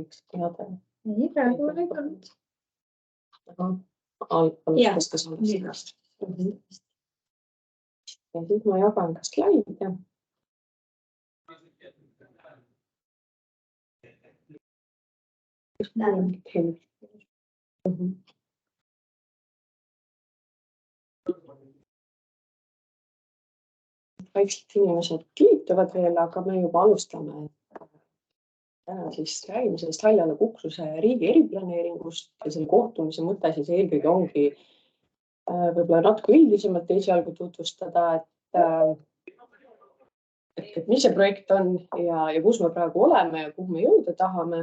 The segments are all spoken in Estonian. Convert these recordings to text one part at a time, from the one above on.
Üks teada. Nii, praegu ma ei olnud. Alustas ka sellest. Ja siis ma jagan ka slaide. Vaikselt inimesed liituvad veel, aga me juba alustame. Täna siis räägime sellest Haljala kukruse riigi eriplaneeringust ja selle kohtumise mõte siis eelkõige ongi võib-olla natuke üldisemalt esialgu tutvustada, et mis see projekt on ja kus me praegu oleme ja kuhu me jõuda tahame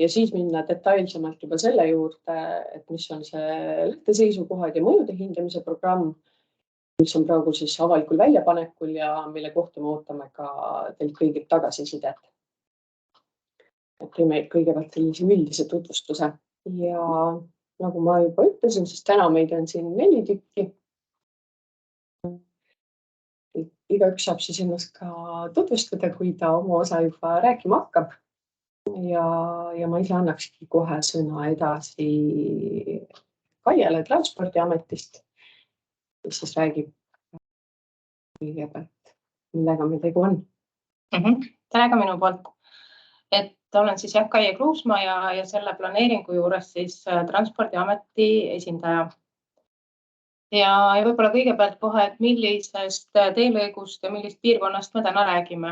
ja siis minna detailsemalt juba selle juurde, et mis on see lähteseisukohad ja mõjude hindamise programm, mis on praegu siis avalikul väljapanekul ja mille kohta me ootame ka teilt kõigilt tagasisidet. Teeme kõigepealt sellise üldise tutvustuse ja nagu ma juba ütlesin, siis täna meid on siin 4 tükki. Igaüks saab siis ennast ka tutvustada, kui ta oma osa juba rääkima hakkab. Ja ma ise annakski kohe sõna edasi Kaiele Transpordiametist, mis siis räägib kõigepealt, millega meil tegu on. Tere ka minu poolt. Olen siis Kaie Kruusmaa ja selle planeeringu juures siis Transpordiameti esindaja. Ja võib-olla kõigepealt kohe, et millisest teelõigust ja millist piirkonnast me täna räägime.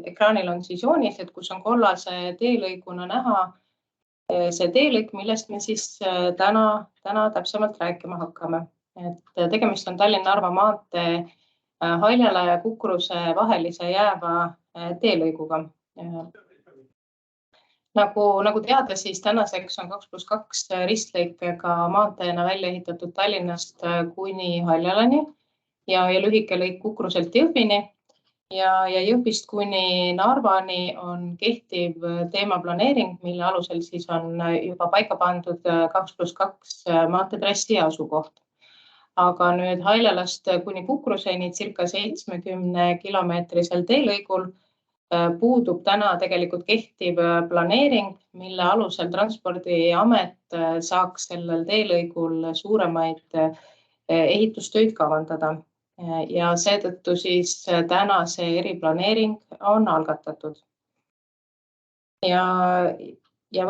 Ekraanil on siis joonised, kus on kollase teelõiguna näha see teelõik, millest me siis täna täpsemalt rääkima hakkame. Tegemist on Tallinna-Narva maantee Haljala ja Kukruse vahelise jääva teelõiguga. Nagu teada, siis tänaseks on 2+2 ristlõikega maanteena välja ehitatud Tallinnast kuni Haljalani ja lühike lõik Kukruselt Jõhvini ja Jõhvist kuni Narvani on kehtiv teemaplaneering, mille alusel siis on juba paika pandud 2+2 maanteetrassi asukoht. Aga nüüd Haljalast kuni Kukruseni circa 70 kilomeetrisel teelõigul puudub täna tegelikult kehtiv planeering, mille alusel Transpordiamet saaks sellel teelõigul suuremaid ehitustöid kavandada. Ja seetõttu siis täna see eriplaneering on algatatud. Ja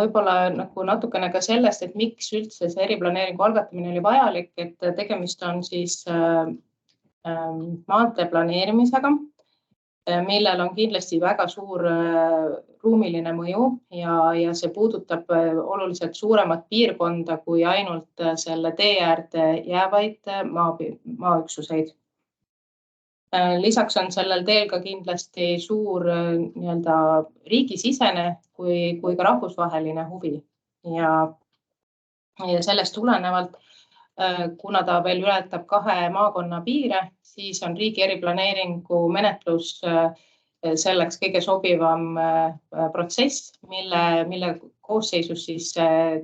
võib-olla natukene ka sellest, et miks üldse see eriplaneeringu algatamine oli vajalik, et tegemist on siis maantee planeerimisega, millel on kindlasti väga suur ruumiline mõju ja see puudutab oluliselt suuremat piirkonda kui ainult selle tee äärde jäävaid maaüksuseid. Lisaks on sellel teel ka kindlasti suur riigisisene kui ka rahvusvaheline huvi ja sellest tulenevalt, kuna ta veel ületab 2 maakonna piire, siis on riigi eriplaneeringu menetlus selleks kõige sobivam protsess, mille koosseisus siis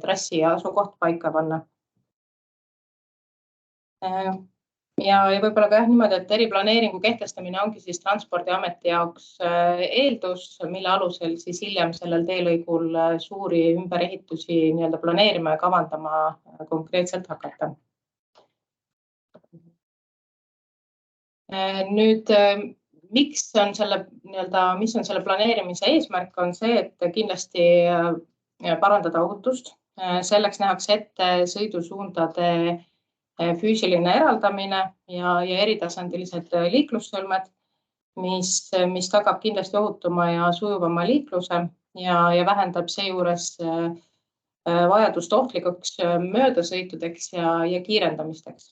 trassi asukoht paika panna. Ja võib-olla ka niimoodi, et eriplaneeringu kehtestamine ongi siis Transpordiameti jaoks eeldus, mille alusel siis hiljem sellel teelõigul suuri ümberehitusi planeerima ja kavandama konkreetselt hakata. Nüüd, mis on selle planeerimise eesmärk, on see, et kindlasti parandada ohutust. Selleks nähakse ette sõidusuundade füüsiline eraldamine ja eritasandilised liiklussõlmed, mis tagab kindlasti ohutuma ja sujuvama liikluse ja vähendab seejuures vajadust ohtlikuks möödasõitudeks ja kiirendamisteks.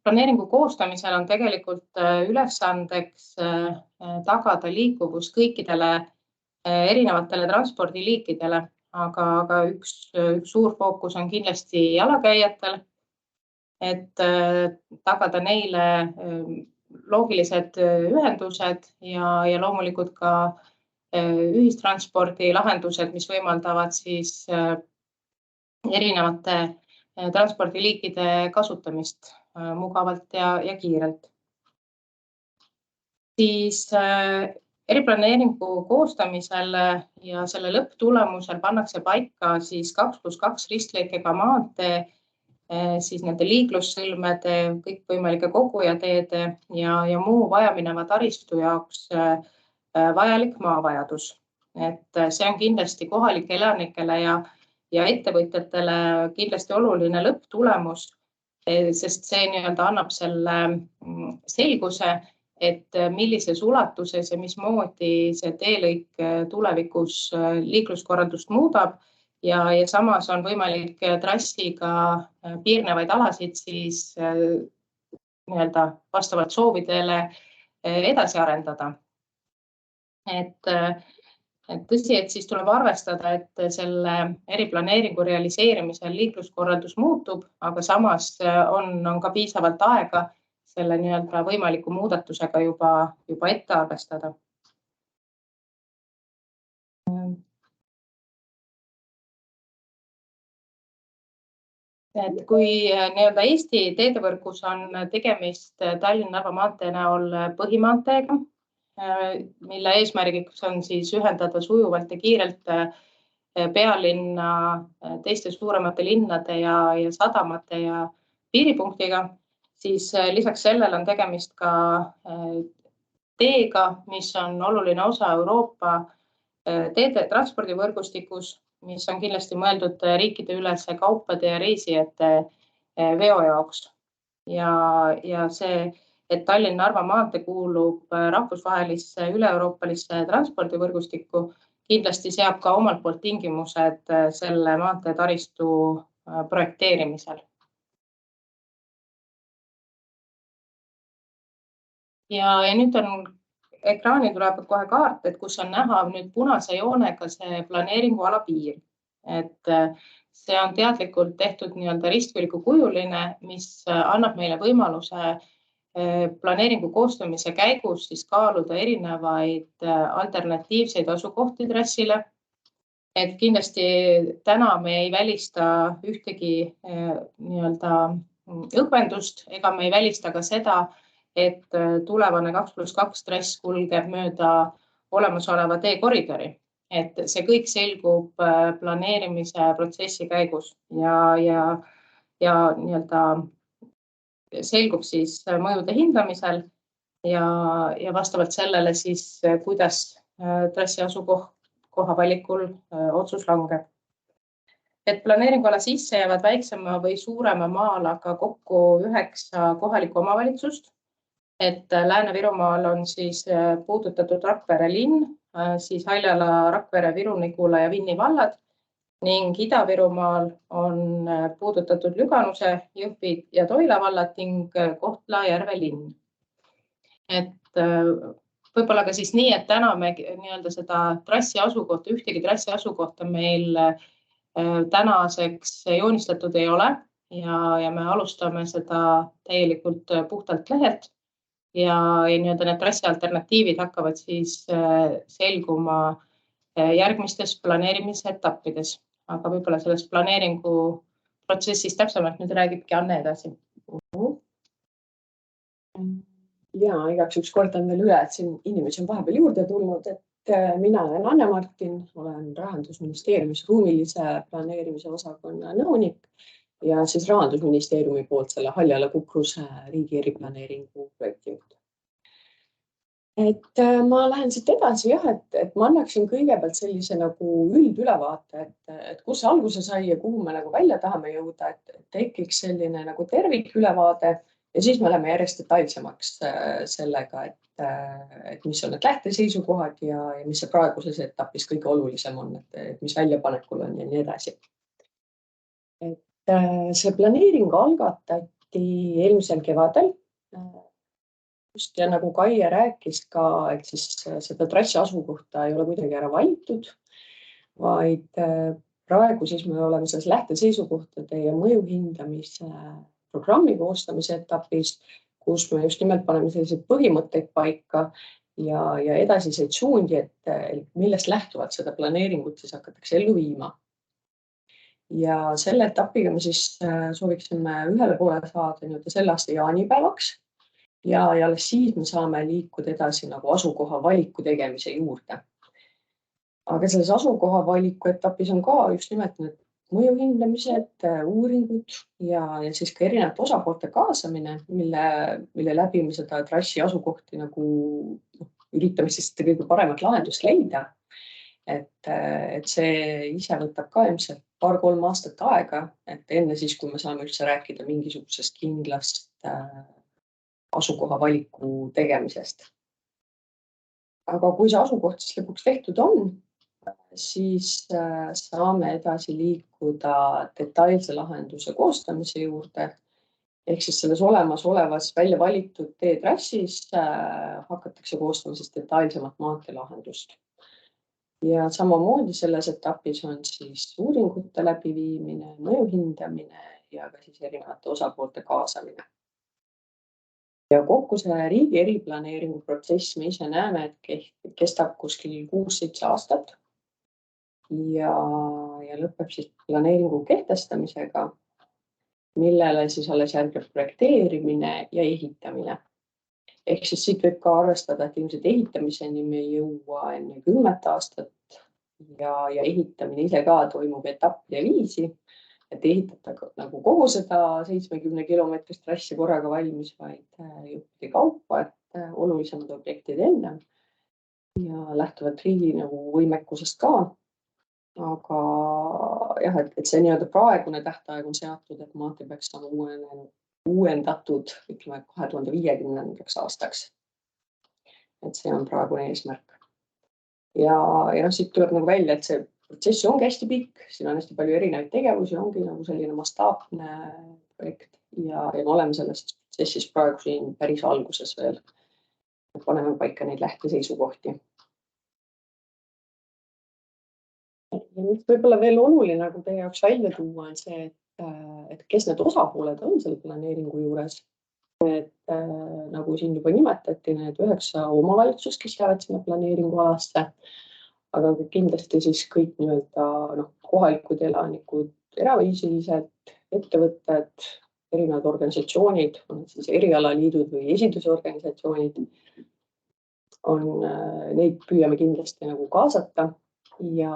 Planeeringu koostamisel on tegelikult ülesandeks tagada liikuvus kõikidele erinevatele transpordiliikidele, aga üks suur fookus on kindlasti jalakäijatel, et tagada neile loogilised ühendused ja loomulikult ka ühistranspordi lahendused, mis võimaldavad siis erinevate transpordiliikide kasutamist mugavalt ja kiirelt. Siis Eriplaneeringu koostamisel ja selle lõpptulemusel pannakse paika siis 2+2 ristlõikega maantee, siis nende liiklussõlmede, kõikvõimalike kogujateede ja muu vajamineva taristu jaoks vajalik maavajadus. Et see on kindlasti kohalike elanikele ja ettevõtjatele kindlasti oluline lõpptulemus, sest see annab selle selguse, et millises ulatuses ja mismoodi see teelõik tulevikus liikluskorraldust muudab ja samas on võimalik trassiga piirnevaid alasid siis vastavalt soovidele edasi arendada. Et tõsi, et siis tuleb arvestada, et selle eriplaneeringu realiseerimisel liikluskorraldus muutub, aga samas on ka piisavalt aega selle võimaliku muudatusega juba ette arvestada. Et kui Eesti teedevõrgus on tegemist Tallinna-Narva maantee näol põhimaanteega, mille eesmärgiks on siis ühendada sujuvalt ja kiirelt pealinna teiste suuremate linnade ja sadamate ja piiripunktiga, siis lisaks sellele on tegemist ka teega, mis on oluline osa Euroopa teede transpordivõrgustikus, mis on kindlasti mõeldud riikide ülese kaupade ja reisijate veo jaoks. Ja see, et Tallinna-Narva maantee kuulub rahvusvahelisse üle-euroopalisse transpordivõrgustikku, kindlasti seab ka omalt poolt tingimused selle maantee taristu projekteerimisel. Ja nüüd ekraani tuleb kohe kaart, et kus on näha nüüd punase joonega see planeeringuala piir. Et see on teadlikult tehtud ristvõliku kujuline, mis annab meile võimaluse planeeringu koostamise käigus siis kaaluda erinevaid alternatiivseid asukohti trassile. Et kindlasti täna me ei välista ühtegi õgvendust ega me ei välista ka seda, et tulevane 2+2 trass kulgeb mööda olemasoleva teekoridori. Et see kõik selgub planeerimise protsessi käigus ja selgub siis mõjude hindamisel ja vastavalt sellele siis, kuidas trassi asukoha valikul otsus langeb. Et planeeringuala sisse jäävad väiksema või suurema maalaga kokku 9 kohalikku omavalitsust. Et Lääne-Virumaal on siis puudutatud Rakvere linn, siis Haljala, Rakvere, Viru-Nigula ja Vinni vallad ning Ida-Virumaal on puudutatud Lüganuse, Jõhvi ja Toila vallad ning Kohtla-Järve linn. Et võib-olla ka siis nii, et täna me seda trassi asukohta, ühtegi trassi asukohta meil tänaseks joonistatud ei ole ja me alustame seda täielikult puhtalt lehelt. Ja need trassi alternatiivid hakkavad siis selguma järgmistes planeerimise etappides. Aga võib-olla sellest planeeringu protsessist täpsemalt nüüd räägibki Anne edasi. Ja igaks üks kordan veel üle, et siin inimesi on vahepeal juurde tulnud, et mina olen Anne-Martin, olen Rahandusministeeriumis ruumilise planeerimise osakonna nõunik ja siis Rahandusministeeriumi poolt selle Haljala-Kukruse riigi eriplaneeringu projektijuht. Et ma lähen siit edasi et ma annaksin kõigepealt sellise üldülevaate, et kus see alguse sai ja kuhu me välja tahame jõuda, et tekiks selline tervikülevaade ja siis me läheme järjest detailsemaks sellega, et mis on need lähteseisukohad ja mis see praeguses etapis kõige olulisem on, et mis väljapanekul on ja nii edasi. Et see planeering algatati eelmisel kevadel. Just ja nagu Kaie rääkis ka, et siis seda trassi asukohta ei ole kuidagi ära valitud, vaid praegu siis me oleme selles lähteseisukohtade ja mõju hindamise programmi koostamise etapis, kus me just nimelt paneme selliseid põhimõtteid paika ja edasiseid suundi, et millest lähtuvalt seda planeeringut siis hakatakse ellu viima. Ja selle etapiga me siis sooviksime ühele poole saada selle aasta jaanipäevaks ja alles siis me saame liikuda edasi nagu asukoha valiku tegemise juurde. Aga selles asukoha valiku etapis on ka just nimelt need mõjuhindamised, uuringud ja siis ka erinevate osapoolte kaasamine, mille läbi me seda trassi asukohti nagu üritame siis kõige paremat lahendust leida. Et see ise võtab ka ilmselt 2-3 aastat aega, et enne siis, kui me saame üldse rääkida mingisugusest kindlast asukoha valiku tegemisest. Aga kui see asukoht siis lõpuks tehtud on, siis saame edasi liikuda detailse lahenduse koostamise juurde. Ehk siis selles olemasolevas välja valitud teetrassis hakatakse koostama siis detailsemat maanteelahendust. Ja samamoodi selles etapis on siis uuringute läbiviimine, mõju hindamine ja ka siis erinevate osapoolte kaasamine. Ja kokku see riigi eriplaneeringu protsess me ise näeme, et kestab kuskil 6-7 aastat ja lõpeb siis planeeringu kehtestamisega, millele siis alles järgneb projekteerimine ja ehitamine. Ehk siis siit võib ka arvestada, et ilmselt ehitamiseni me ei jõua enne 10 aastat ja ehitamine ise ka toimub etappide viisi, et ehitada nagu kogu seda 70 kilomeetrist trassi korraga valmis, vaid juppide kaupa, et olulisemad objektid enne ja lähtuvalt riigi nagu võimekusest ka. Aga jah, et see nii-öelda praegune tähtaeg on seatud, et maantee peaks saama uuendatud 2050. aastaks. Et see on praegune eesmärk. Ja siit tuleb nagu välja, et see protsess ongi hästi pikk, siin on hästi palju erinevaid tegevusi, ongi nagu selline mastaapne projekt ja me oleme selles protsessis praegu siin päris alguses veel. Paneme paika neid lähteseisukohti. Võib-olla veel oluline nagu teie jaoks välja tuua on see, et kes need osapooled on selle planeeringu juures. Nagu siin juba nimetati, need 9 omavalitsust, kes jäävad sinna planeeringualasse, aga kindlasti siis kõik nii-öelda kohalikud elanikud, eraviisilised ettevõtted, erinevad organisatsioonid, on siis erialaliidud või esindusorganisatsioonid. Neid püüame kindlasti nagu kaasata. Ja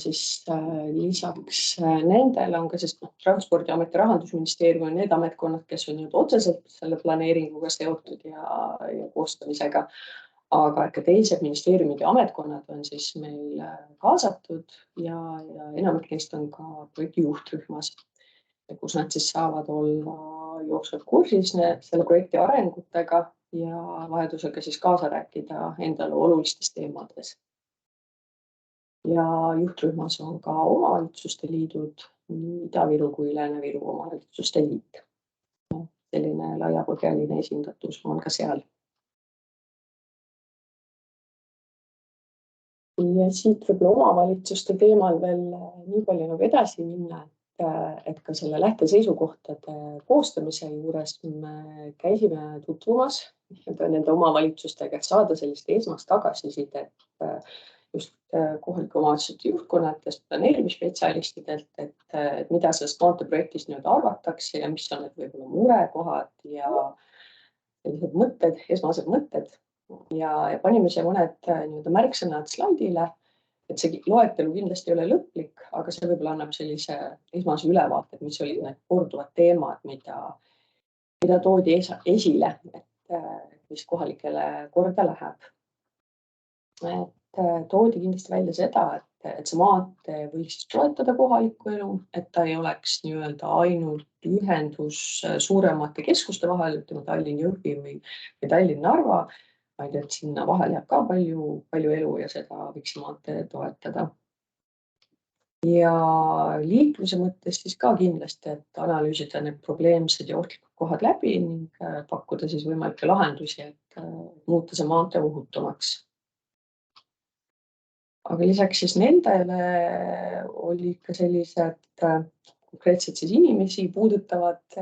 siis lisaks nendele on ka siis Transpordiameti, Rahandusministeerium on need ametkonnad, kes on otseselt selle planeeringuga seotud ja koostamisega. Aga ka teised ministeeriumid ja ametkonnad on siis meil kaasatud ja enamik neist on ka projekti juhtrühmas, kus nad siis saavad olla jooksvalt kursis selle projekti arengutega ja vajadusega siis kaasa rääkida endale olulistes teemades. Ja juhtrühmas on ka omavalitsuste liidud, nii Ida-Viru kui Lääne-Viru omavalitsuste liit. Selline laiapõhjaline esindatus on ka seal. Ja siit võib-olla omavalitsuste teemal veel nii palju nagu edasi minna, et ka selle lähteseisukohtade koostamise juures me käisime tutvumas nende omavalitsustega, et saada sellist esmast tagasisidet just kohalike omavalitsuste juhtkonnatest, planeerimisspetsialistidelt, et mida sellest maanteeprojektist arvatakse ja mis on need võib-olla murekohad ja sellised mõtted, esmased mõtted. Ja panime siia mõned märksõnad slaidile, et see loetelu kindlasti ei ole lõplik, aga see võib-olla annab sellise esmase ülevaate, mis olid need korduvad teemad, mida toodi esile, et mis kohalikele korda läheb. Toodi kindlasti välja seda, et see maantee võiks toetada kohalikku elu, et ta ei oleks nii-öelda ainult ühendus suuremate keskuste vahel, Tallinn-Jõhvi või Tallinn-Narva, vaid et sinna vahel jääb ka palju elu ja seda võiks maantee toetada. Ja liikluse mõttes siis ka kindlasti, et analüüsida need probleemsed ja ohtlikud kohad läbi ning pakkuda siis võimalikke lahendusi, et muuta see maantee ohutumaks. Aga lisaks siis nendele oli ka sellised konkreetselt siis inimesi puudutavad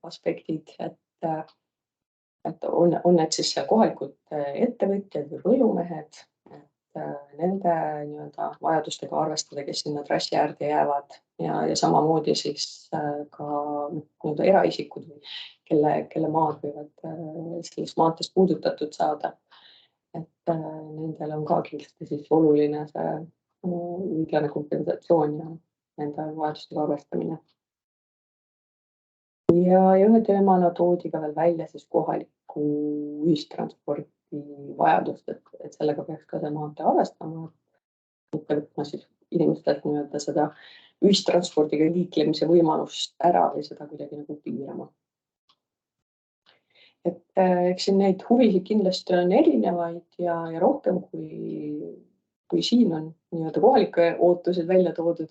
aspektid, et on need siis kohalikud ettevõtjad või põllumehed, nende nii-öelda vajadustega arvestada, kes sinna trassi äärde jäävad ja samamoodi siis ka nii-öelda eraisikud, kelle maad võivad sellest maantest puudutatud saada. Et nendel on ka kindlasti siis oluline see õiglane kompensatsioon ja nende vajadustega arvestamine. Ja ühe teemana toodi ka veel välja siis kohaliku ühistranspordi vajadust, et sellega peaks ka see maantee arvestama, mitte võtma siis inimestelt nii-öelda seda ühistranspordiga liiklemise võimalust ära või seda kuidagi nagu piirama. Et eks siin neid huvisid kindlasti on erinevaid ja rohkem kui siin on nii-öelda kohalike ootused välja toodud.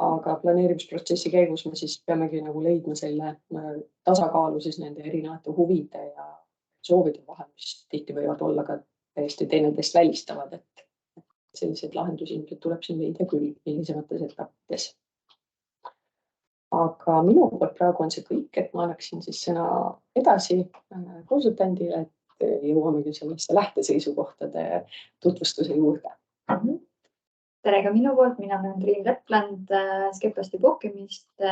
Aga planeerimisprotsessi käigus me siis peamegi nagu leidma selle tasakaalu siis nende erinevate huvide ja soovide vahel, mis tihti võivad olla ka täiesti teineteist välistavad, et selliseid lahendusi tuleb siin leida küll hilisemates etappides. Aga minu poolt praegu on see kõik, et ma annaksin siis sõna edasi konsultandile, et jõuamegi sellesse lähteseisukohtade tutvustuse juurde. Tere ka minu poolt, mina olen Triin Lepland Skeplasti puhkimist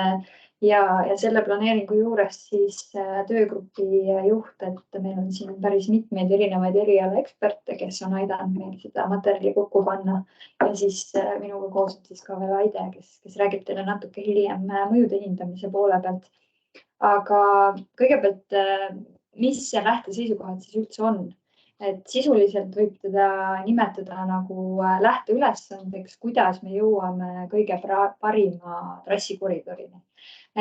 ja selle planeeringu juures siis töögrupi juht, et meil on siin päris mitmeid erinevaid erialaeksperte, kes on aidanud meil seda materjali kokku panna ja siis minuga koos siis ka veel Aide, kes räägib teile natuke hiljem mõjude hindamise poole pealt. Aga kõigepealt, mis see lähteseisukohad siis üldse on? Et sisuliselt võib teda nimetada nagu lähteülesandeks, kuidas me jõuame kõige parima trassikoridoriini.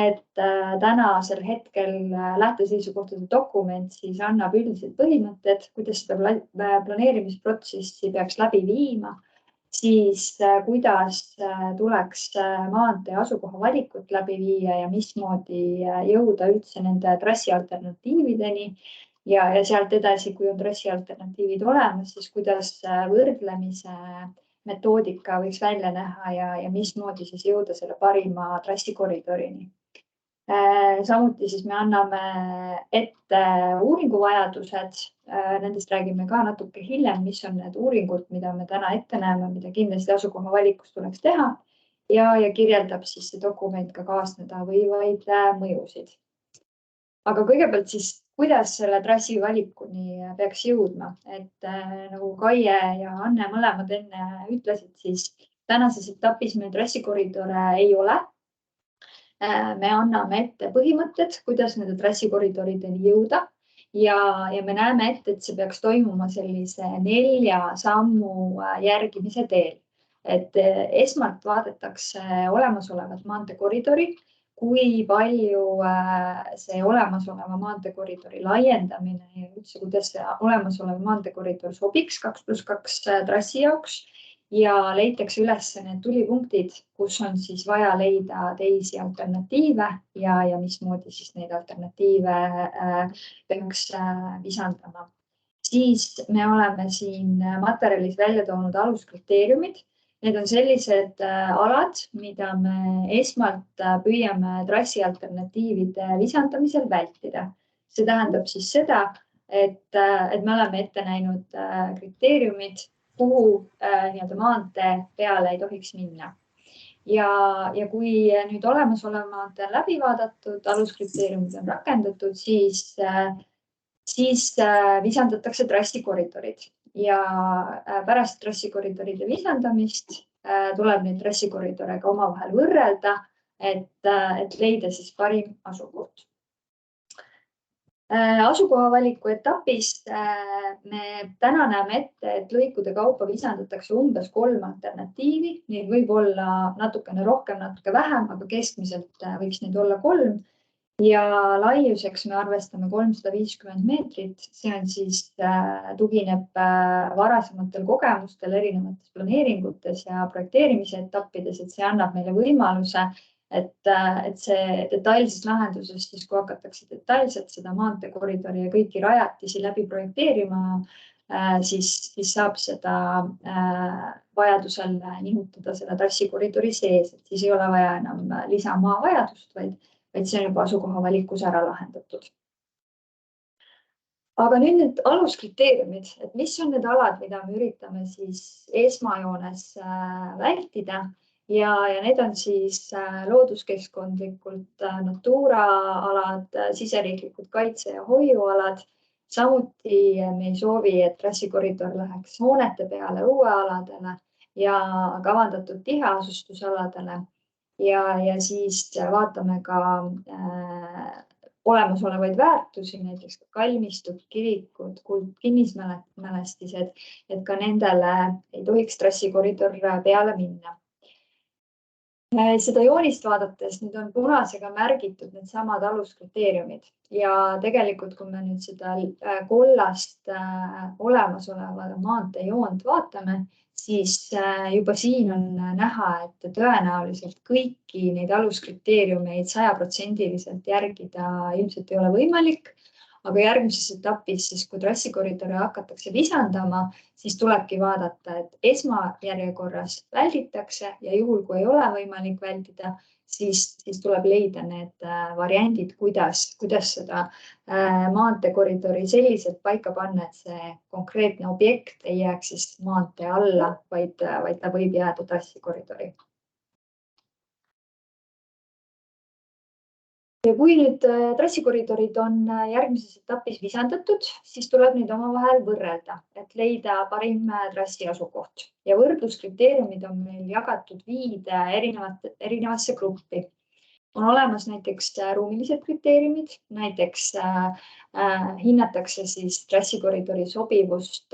Et tänasel hetkel lähteseisukohtade dokument siis annab üldised põhimõtted, kuidas seda planeerimisprotsessi peaks läbi viima, siis kuidas tuleks maantee asukoha valikut läbi viia ja mismoodi jõuda üldse nende trassi alternatiivideni. Ja sealt edasi, kui on trassi alternatiivid olemas, siis kuidas võrdlemise metoodika võiks välja näha ja mismoodi siis jõuda selle parima trassikoridorini. Samuti siis me anname ette uuringuvajadused, nendest räägime ka natuke hiljem, mis on need uuringud, mida me täna ette näeme, mida kindlasti asukoha valikus tuleks teha ja kirjeldab siis see dokument ka kaasneda võivaid mõjusid. Aga kõigepealt siis, kuidas selle trassi valikuni peaks jõudma, et nagu Kaie ja Anne mõlemad enne ütlesid, siis tänases etapis meil trassikoridore ei ole. Me anname ette põhimõtted, kuidas nende trassikoridorideni jõuda ja me näeme ette, et see peaks toimuma sellise 4 sammu järgimise teel. Et esmalt vaadatakse olemasolevat maanteekoridori, kui palju see olemasoleva maanteekoridori laiendamine ja üldse, kuidas see olemasolev maanteekoridor sobiks 2+2 trassi jaoks ja leitakse üles need tulipunktid, kus on siis vaja leida teisi alternatiive ja mismoodi siis neid alternatiive peaks visandama. Siis me oleme siin materjalis välja toonud aluskriteeriumid. Need on sellised alad, mida me esmalt püüame trassi alternatiivide visandamisel vältida. See tähendab siis seda, et me oleme ette näinud kriteeriumid, kuhu nii-öelda maantee peale ei tohiks minna. Ja kui nüüd olemasolev maantee on läbi vaadatud, aluskriteeriumid on rakendatud, siis visandatakse trassikoridorid. Ja pärast trassikoridoride visandamist tuleb neid trassikoridore ka omavahel võrrelda, et leida siis parim asukoht. Asukoha valiku etapis me täna näeme ette, et lõikude kaupa visandatakse umbes 3 alternatiivi. Neid võib olla natukene rohkem, natuke vähem, aga keskmiselt võiks neid olla 3. Ja laiuseks me arvestame 350 meetrit. See on siis tugineb varasematel kogemustel erinevates planeeringutes ja projekteerimise etappides, et see annab meile võimaluse, et see detailses lahenduses, siis kui hakatakse detailselt seda maanteekoridori ja kõiki rajatisi läbi projekteerima, siis saab seda vajadusel nihutada selle trassikoridori sees, et siis ei ole vaja enam lisamaa vajadust, vaid see on juba asukoha valikus ära lahendatud. Aga nüüd need aluskriteeriumid, et mis on need alad, mida me üritame siis esmajoones vältida ja need on siis looduskeskkondlikult Natura alad, siseriiklikud kaitse- ja hoiualad. Samuti me ei soovi, et trassikoridor läheks hoonete peale õuealadele ja kavandatud tiheasustusaladele. Ja siis vaatame ka olemasolevaid väärtusi, näiteks kalmistud, kirikud, kinnismälestised, et ka nendele ei tohiks trassikoridor peale minna. Seda joonist vaadates nüüd on punasega märgitud need samad aluskriteeriumid ja tegelikult, kui me nüüd seda kollast olemasoleva maanteejoont vaatame, siis juba siin on näha, et tõenäoliselt kõiki neid aluskriteeriumeid 100% järgida ilmselt ei ole võimalik. Aga järgmises etapis, siis kui trassikoridore hakatakse lisandama, siis tulebki vaadata, et esmajärjekorras välditakse ja juhul, kui ei ole võimalik vältida, siis tuleb leida need variandid, kuidas seda maanteekoridori selliselt paika panna, et see konkreetne objekt ei jääks siis maantee alla, vaid ta võib jääda trassikoridori. Ja kui nüüd trassikoridorid on järgmises etapis lisandatud, siis tuleb neid omavahel võrrelda, et leida parim trassi asukoht. Ja võrdluskriteeriumid on meil jagatud 5 erinevasse gruppi. On olemas näiteks ruumilised kriteeriumid, näiteks hinnatakse siis trassikoridori sobivust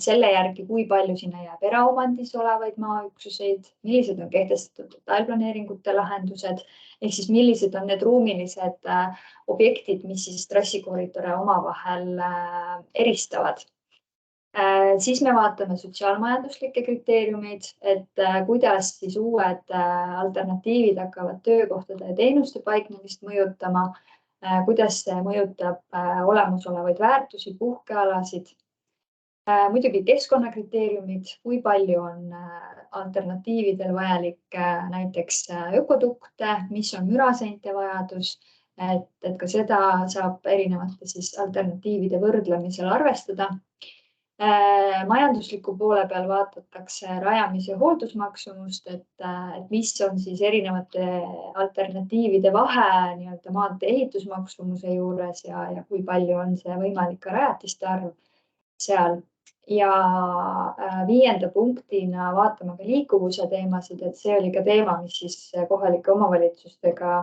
selle järgi, kui palju sinna jääb eraomandis olevaid maaüksuseid, millised on kehtestatud detailplaneeringute lahendused, ehk siis millised on need ruumilised objektid, mis siis trassikoridore omavahel eristavad. Siis me vaatame sotsiaalmajanduslikke kriteeriumeid, et kuidas siis uued alternatiivid hakkavad töökohtade ja teenuste paiknemist mõjutama, kuidas see mõjutab olemasolevaid väärtusi, puhkealasid. Muidugi keskkonnakriteeriumid, kui palju on alternatiividel vajalik näiteks ökodukte, mis on müraseinte vajadus, et ka seda saab erinevate siis alternatiivide võrdlemisel arvestada. Majandusliku poole peal vaadatakse rajamise ja hooldusmaksumust, et mis on siis erinevate alternatiivide vahe nii-öelda maantee ehitusmaksumuse juures ja kui palju on see võimalik ka rajatiste arv seal. Ja 5. punktina vaatame ka liikuvuse teemasid, et see oli ka teema, mis siis kohalike omavalitsustega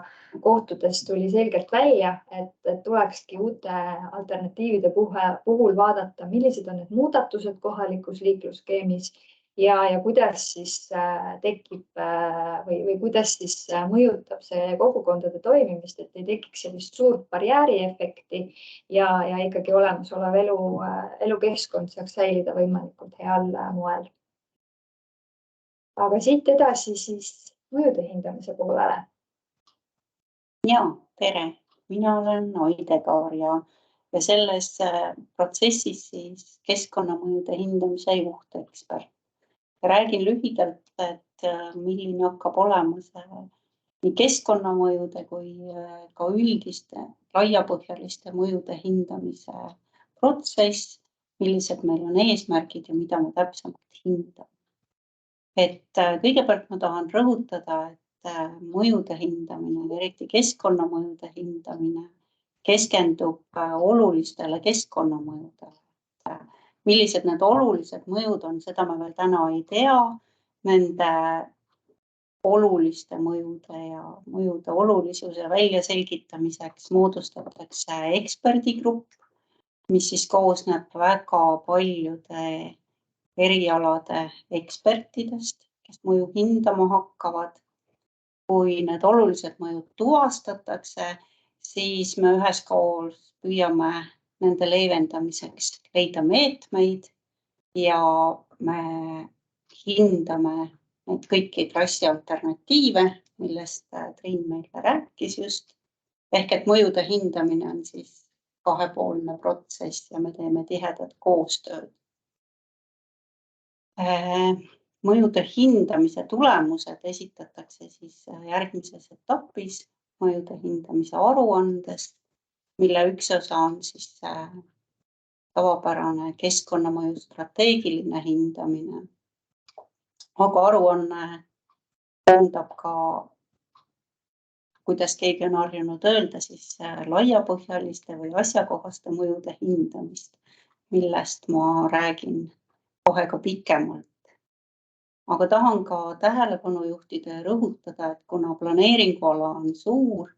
kohtudes tuli selgelt välja, et tulekski uute alternatiivide puhul vaadata, millised on need muudatused kohalikus liiklusskeemis ja kuidas siis tekib või kuidas siis mõjutab see kogukondade toimimist, et ei tekiks sellist suurt barjääriefekti ja ikkagi olemasolev elukeskkond saaks säilida võimalikult heal moel. Aga siit edasi siis mõjude hindamise poolele. Ja, tere! Mina olen Aidekaar ja selles protsessis siis keskkonnamõjude hindamise juhtekspert. Räägin lühidalt, et milline hakkab olema see nii keskkonnamõjude kui ka üldiste laiapõhjaliste mõjude hindamise protsess, millised meil on eesmärgid ja mida me täpsemalt hindame. Et kõigepealt ma tahan rõhutada, et mõjude hindamine, eriti keskkonnamõjude hindamine, keskendub olulistele keskkonnamõjudele. Millised need olulised mõjud on, seda me veel täna ei tea. Nende oluliste mõjude ja mõjude olulisuse väljaselgitamiseks moodustatakse eksperdigrupp, mis siis koosneb väga paljude erialade ekspertidest, kes mõju hindama hakkavad. Kui need olulised mõjud tuvastatakse, siis me üheskoos püüame nende leevendamiseks leida meetmeid ja me hindame neid kõiki trassi alternatiive, millest Triin meile rääkis just. Ehk et mõjude hindamine on siis kahepoolne protsess ja me teeme tihedat koostööd. Mõjude hindamise tulemused esitatakse siis järgmises etapis mõjude hindamise aruandes, mille üks osa on siis tavapärane keskkonnamõju strateegiline hindamine. Aga aruanne tähendab ka, kuidas keegi on harjunud öelda, siis laiapõhjaliste või asjakohaste mõjude hindamist, millest ma räägin kohe ka pikemalt. Aga tahan ka tähelepanu juhtida ja rõhutada, et kuna planeeringuala on suur,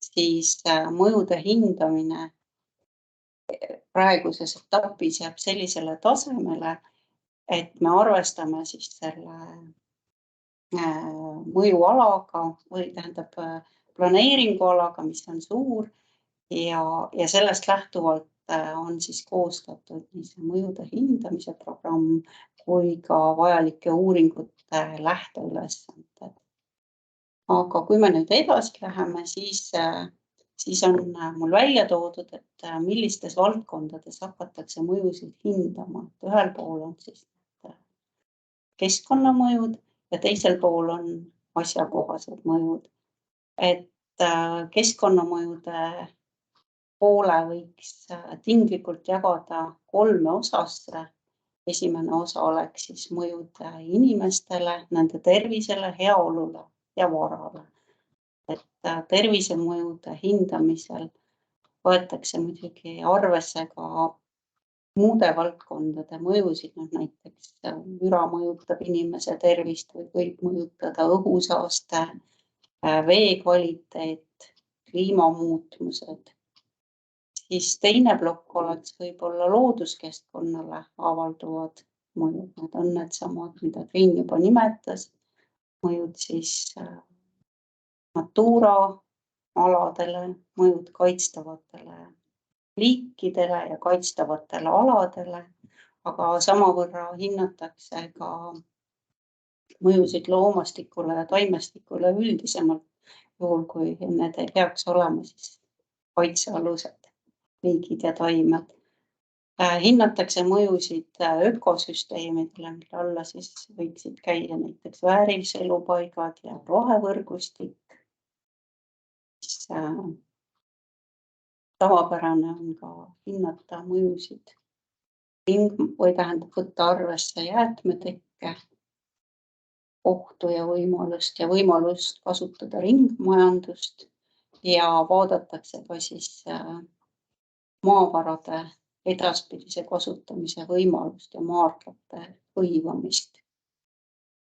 siis mõjude hindamine praeguses etapis jääb sellisele tasemele, et me arvestame siis selle mõjualaga või tähendab planeeringualaga, mis on suur ja sellest lähtuvalt on siis koostatud nii see mõjude hindamise programm kui ka vajalike uuringute lähteülesanded. Aga kui me nüüd edasi läheme, siis on mul välja toodud, et millistes valdkondades hakatakse mõjusid hindama. Ühel pool on siis keskkonnamõjud ja teisel pool on asjakohased mõjud. Et keskkonnamõjude poole võiks tinglikult jagada 3 osasse. Esimene osa oleks siis mõjud inimestele, nende tervisele, heaolule ja varale. Et tervisemõjude hindamisel võetakse muidugi arvesse ka muude valdkondade mõjusid, näiteks müra mõjutab inimese tervist või võib mõjutada õhusaaste, vee kvaliteet, kliimamuutused. Siis teine plokk oleks võib-olla looduskeskkonnale avalduvad mõjud. Need on needsamad, mida Triin juba nimetas. Mõjud siis Natura aladele, mõjud kaitstavatele liikidele ja kaitstavatele aladele, aga samavõrra hinnatakse ka mõjusid loomastikule ja taimestikule üldisemalt, juhul kui need ei peaks olema siis kaitsealused liigid ja taimed. Hinnatakse mõjusid ökosüsteemidele, mille alla siis võiksid käia näiteks vääriselupaigad ja rohevõrgustik. Tavapärane on ka hinnata mõjusid või tähendab võtta arvesse jäätmetekke, ohtu ja võimalust kasutada ringmajandust ja vaadatakse ka siis maavarade edaspidise kasutamise võimalust ja maardlate hõivamist.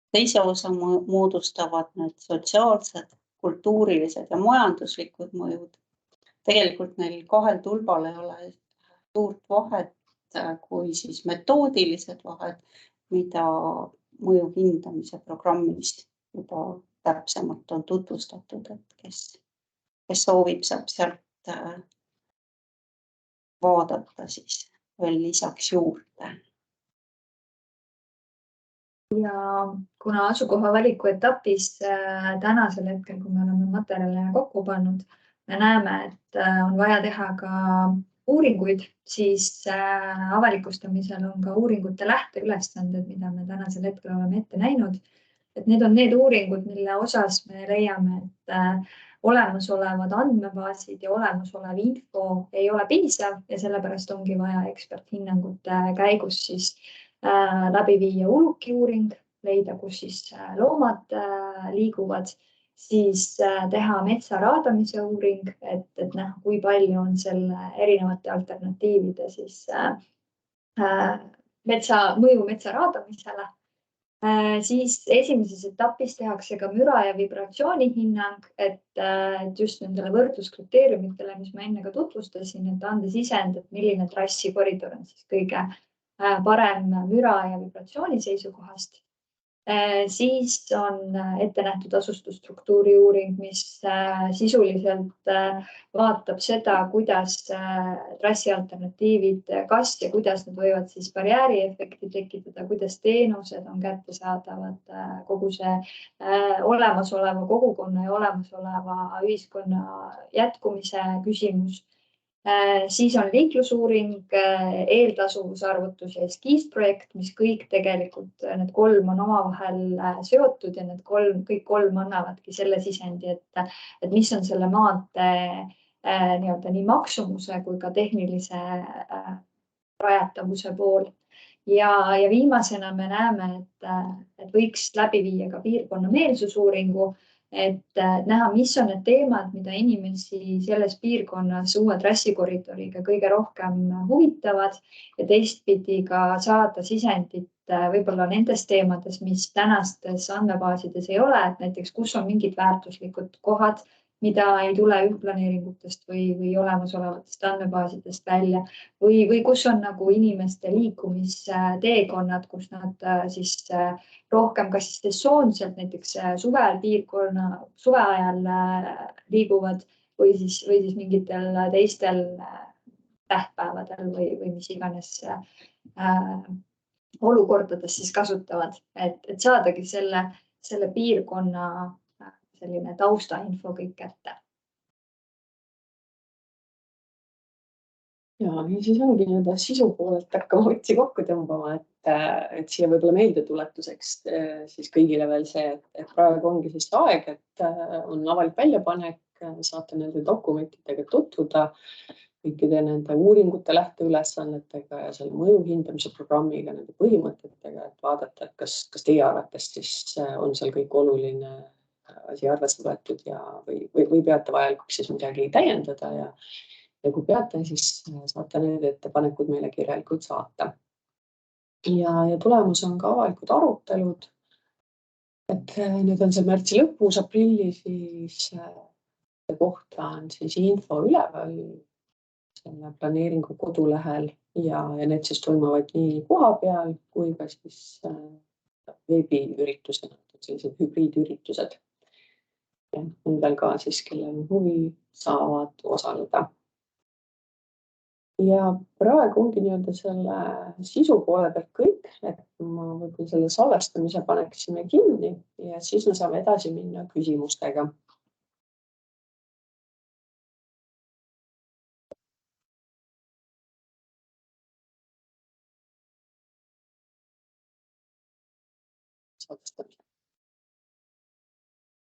Teise osa moodustavad need sotsiaalsed, kultuurilised ja majanduslikud mõjud. Tegelikult neil 2 tulbal ei ole suurt vahet kui siis metoodilised vahed, mida mõju hindamise programmis juba täpsemalt on tutvustatud, et kes soovib, saab sealt vaadata siis veel lisaks juurde. Ja kuna asukoha valiku etapis tänasel hetkel, kui me oleme materjale kokku pannud, me näeme, et on vaja teha ka uuringuid, siis avalikustamisel on ka uuringute lähteülesanded, mida me tänasel hetkel oleme ette näinud. Et need on need uuringud, mille osas me leiame, et olemasolevad andmebaasid ja olemasolev info ei ole piisav ja sellepärast ongi vaja eksperthinnangute käigus siis läbi viia ulukiuuring, leida, kus siis loomad liiguvad, siis teha metsa raadamise uuring, et näha, kui palju on selle erinevate alternatiivide siis mõju metsa raadamisele. Siis esimeses etapis tehakse ka müra ja vibratsiooni hinnang, et just nendele võrdluskriteeriumitele, mis ma enne ka tutvustasin, et anda sisend, et milline trassikoridor on siis kõige parem müra ja vibratsiooni seisukohast. Siis on ette nähtud asustusstruktuuri uuring, mis sisuliselt vaatab seda, kuidas trassi alternatiivid, kas ja kuidas need võivad siis barjääriefekti tekitada, kuidas teenused on kättesaadavad, kogu see olemasoleva kogukonna ja olemasoleva ühiskonna jätkumise küsimus. Siis on liiklusuuring, eeltasuvusarvutus ja eskiisprojekt, mis kõik tegelikult need 3 on omavahel seotud ja need kõik 3 annavadki selle sisendi, et mis on selle maantee nii maksumuse kui ka tehnilise rajatavuse pool. Ja viimasena me näeme, et võiks läbi viia ka piirkonna meelsusuuringu, et näha, mis on need teemad, mida inimesi selles piirkonnas uue trassikoridoriga kõige rohkem huvitavad ja teistpidi ka saada sisendit võib-olla nendes teemades, mis tänastes andmebaasides ei ole, et näiteks kus on mingid väärtuslikud kohad, mida ei tule üldplaneeringutest või olemasolevatest andmebaasidest välja või kus on nagu inimeste liikumisteekonnad, kus nad siis rohkem kas siis sesoonselt näiteks suve ajal liiguvad või siis mingitel teistel tähtpäevadel või mis iganes olukordades siis kasutavad, et saadagi selle piirkonna selline taustainfo kõik kätte. Ja siis ongi nii-öelda sisu poolelt hakkama otsi kokku tõmbama, et siia võib-olla meeldetuletuseks siis kõigile veel see, et praegu ongi siis aeg, et on avalik väljapanek, saate nende dokumentidega tutvuda, kõikide nende uuringute lähteülesannetega ja selle mõju hindamise programmiga, nende põhimõtetega, et vaadata, et kas teie arvates siis on seal kõik oluline asi arvesse võetud või peate vajalikuks siis midagi täiendada ja kui peate, siis saate need ettepanekud meile kirjalikult saata. Ja tulemus on ka avalikud arutelud, et nüüd on see märtsi lõpus, aprilli siis kohta on siis info üleval selle planeeringu kodulehel ja need siis toimuvad nii kohapeal kui ka siis veebiüritusena, sellised hübriidüritused. Nendel ka siis, kellel on huvi, saavad osaleda. Ja praegu ongi nii-öelda selle sisu poole pealt kõik, et ma võib-olla selle salvestamise paneksime kinni ja siis me saame edasi minna küsimustega. Salvestamine.